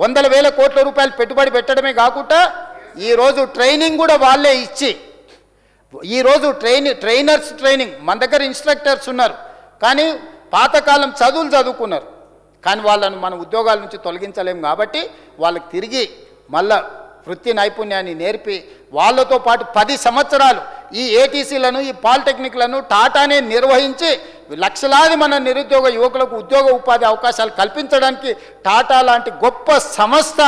వందల వేల కోట్ల రూపాయలు పెట్టుబడి పెట్టడమే కాకుండా ఈరోజు ట్రైనింగ్ కూడా వాళ్ళే ఇచ్చి ఈరోజు ట్రైనర్స్ ట్రైనింగ్ మన దగ్గర ఇన్స్ట్రక్టర్స్ ఉన్నారు, కానీ పాతకాలం చదువులు చదువుకున్నారు, కానీ వాళ్ళను మన ఉద్యోగాల నుంచి తొలగించలేము కాబట్టి వాళ్ళకి తిరిగి మళ్ళా వృత్తి నైపుణ్యాన్ని నేర్పి వాళ్ళతో పాటు 10 సంవత్సరాలు ఈ ఏటీసీలను ఈ పాలిటెక్నిక్లను టాటానే నిర్వహించి లక్షలాది మన నిరుద్యోగ యువకులకు ఉద్యోగ ఉపాధి అవకాశాలు కల్పించడానికి టాటా లాంటి గొప్ప సంస్థ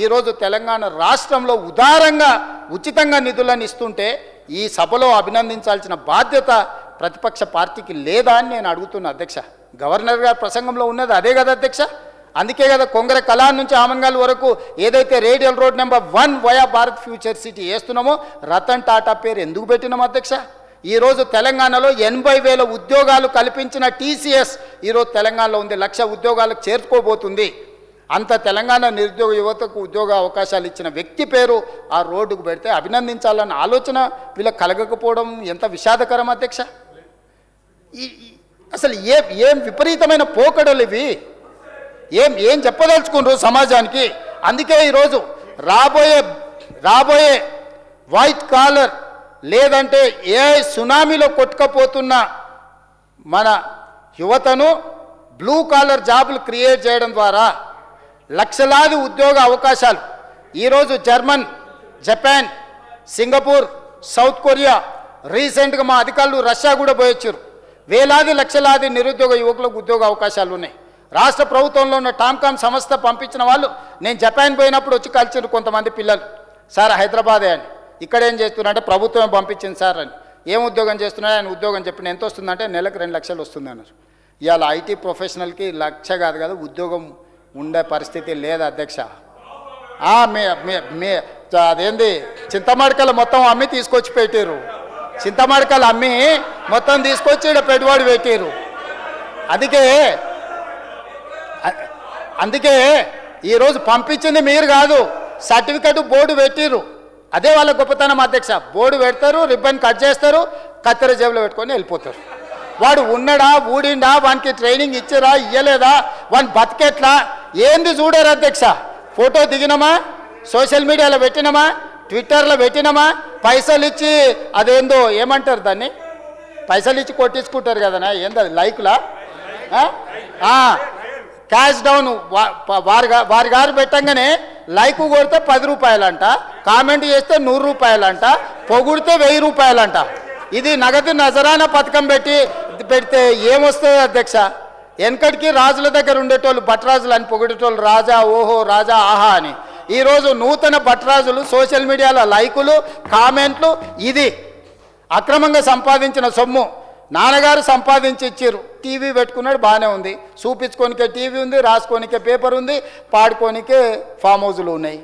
ఈరోజు తెలంగాణ రాష్ట్రంలో ఉదారంగా ఉచితంగా నిధులను ఇస్తుంటే ఈ సభలో అభినందించాల్సిన బాధ్యత ప్రతిపక్ష పార్టీకి లేదా అని నేను అడుగుతున్నా అధ్యక్ష. గవర్నర్ గారి ప్రసంగంలో ఉన్నది అదే కదా అధ్యక్ష. అందుకే కదా కొంగర కలాన్ నుంచి ఆమన్గాల్ వరకు ఏదైతే radial road number 1 via Bharat future city వేస్తున్నామో రతన్ టాటా పేరు ఎందుకు పెట్టినాం అధ్యక్ష? ఈరోజు తెలంగాణలో 80,000 ఉద్యోగాలు కల్పించిన టీసీఎస్ ఈరోజు తెలంగాణలో ఉంది, 1,00,000 ఉద్యోగాలకు చేర్చుకోబోతుంది. అంత తెలంగాణ నిరుద్యోగ యువతకు ఉద్యోగ అవకాశాలు ఇచ్చిన వ్యక్తి పేరు ఆ రోడ్డుకు పెడితే అభినందించాలన్న ఆలోచన వీళ్ళకి కలగకపోవడం ఎంత విషాదకరం అధ్యక్ష. అసలు ఏం విపరీతమైన పోకడలు ఇవి, ఏం చెప్పదలుచుకున్నారు సమాజానికి. అందుకే ఈరోజు రాబోయే వైట్ కాలర్ లేదంటే ఏ సునామీలో కొట్టుకపోతున్న మన యువతను బ్లూ కాలర్ జాబులు క్రియేట్ చేయడం ద్వారా లక్షలాది ఉద్యోగ అవకాశాలు ఈరోజు German, Japan, Singapore, south Korea, రీసెంట్గా మా అధికారులు రష్యా కూడా పోయొచ్చారు. వేలాది లక్షలాది నిరుద్యోగ యువకులకు ఉద్యోగ అవకాశాలు ఉన్నాయి. రాష్ట్ర ప్రభుత్వంలో ఉన్న టామ్కామ్ సంస్థ పంపించిన వాళ్ళు నేను జపాన్ పోయినప్పుడు వచ్చి కలిసారు కొంతమంది పిల్లలు. సార్ హైదరాబాదే అని, ఇక్కడ ఏం చేస్తున్నారంటే ప్రభుత్వమే పంపించింది సార్ అని. ఏం ఉద్యోగం చేస్తున్నాడు ఆయన ఉద్యోగం చెప్పిన ఎంత వస్తుందంటే నెలకు 2 లక్షలు వస్తుంది అన్నారు. ఇవాళ ఐటీ ప్రొఫెషనల్కి 1,00,000 కాదు కదా ఉద్యోగం ఉండే పరిస్థితి లేదు అధ్యక్ష. అదేంది చింతమడకలు మొత్తం అమ్మి తీసుకొచ్చి పెట్టారు, చింతమడకలు అమ్మి మొత్తం తీసుకొచ్చి ఇక్కడ పెట్టుబడి పెట్టారు. అందుకే ఈరోజు పంపించింది మీరు కాదు, సర్టిఫికెట్ బోర్డు పెట్టిరు. అదే వాళ్ళ గొప్పతనం అధ్యక్ష. బోర్డు పెడతారు, రిబ్బన్ కట్ చేస్తారు, కత్తెర జేబులో పెట్టుకొని వెళ్ళిపోతారు. వాడు ఉన్నాడా ఊడిండా, వానికి ట్రైనింగ్ ఇచ్చారా ఇయ్యలేదా, వాని బతికెట్లా ఏంది చూడారు అధ్యక్ష. ఫోటో దిగినమా, సోషల్ మీడియాలో పెట్టినమా, ట్విట్టర్లో పెట్టినమా, పైసలు ఇచ్చి అదేందో ఏమంటారు దాన్ని, పైసలు ఇచ్చి కొట్టించుకుంటారు కదనా, ఏంది అది లైక్లా, క్యాష్ డౌన్ వారి గారు పెట్టంగానే లైక్ కొడితే 10 రూపాయలంట, కామెంట్ చేస్తే 100 రూపాయలంట, పొగుడితే 1000 రూపాయలంట. ఇది నగదు నజరానా పథకం పెడితే ఏమొస్తుంది అధ్యక్ష? వెనకటికి రాజుల దగ్గర ఉండేటోళ్ళు భట్రాజులు అని పొగిడేటోళ్ళు, రాజా ఓహో రాజా ఆహా అని. ఈరోజు నూతన భట్రాజులు సోషల్ మీడియాలో లైకులు కామెంట్లు, ఇది అక్రమంగా సంపాదించిన సొమ్ము. నాన్నగారు సంపాదించి ఇచ్చారు, టీవీ పెట్టుకున్నాడు బాగానే ఉంది, చూపించుకోనికే టీవీ ఉంది, రాసుకోనికే పేపర్ ఉంది, పాడుకోనికే ఫామ్ హౌజులు ఉన్నాయి.